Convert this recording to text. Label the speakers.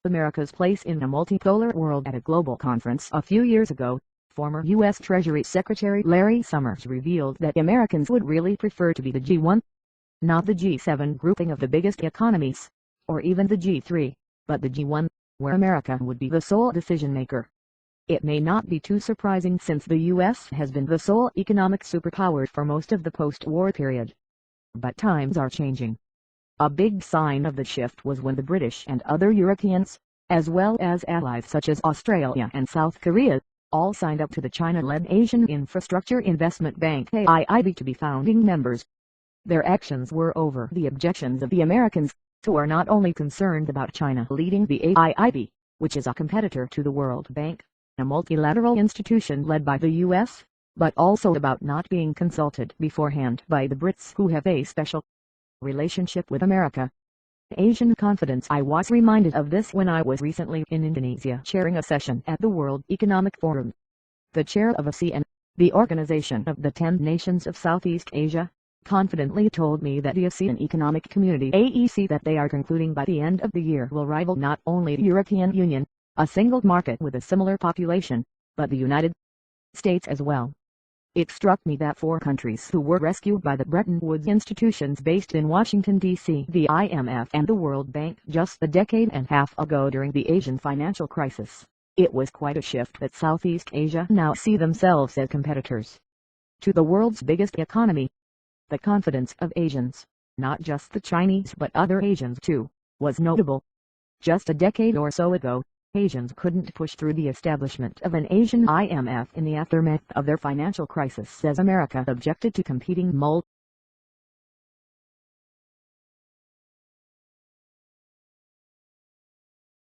Speaker 1: America's place in a multipolar world. At a global conference a few years ago, former U.S. Treasury Secretary Larry Summers revealed that Americans would really prefer to be the G1, not the G7 grouping of the biggest economies, or even the G3, but the G1, where America would be the sole decision-maker. It may not be too surprising since the U.S. has been the sole economic superpower for most of the post-war period. But times are changing. A big sign of the shift was when the British and other Europeans, as well as allies such as Australia and South Korea, all signed up to the China-led Asian Infrastructure Investment Bank AIIB to be founding members. Their actions were over the objections of the Americans, who are not only concerned about China leading the AIIB, which is a competitor to the World Bank, a multilateral institution led by the U.S., but also about not being consulted beforehand by the Brits, who have a special relationship with America. Asian confidence. I was reminded of this when I was recently in Indonesia chairing a session at the World Economic Forum. The chair of ASEAN, the Organization of the 10 Nations of Southeast Asia, confidently told me that the ASEAN Economic Community (AEC) that they are concluding by the end of the year will rival not only the European Union, a single market with a similar population, but the United States as well. It struck me that 4 countries who were rescued by the Bretton Woods institutions based in Washington, D.C., the IMF and the World Bank just a decade and a half ago during the Asian financial crisis. It was quite a shift that Southeast Asia now see themselves as competitors to the world's biggest economy. The confidence of Asians, not just the Chinese but other Asians too, was notable. Just a decade or so ago, Asians couldn't push through the establishment of an Asian IMF in the aftermath of their financial crisis as America objected to competing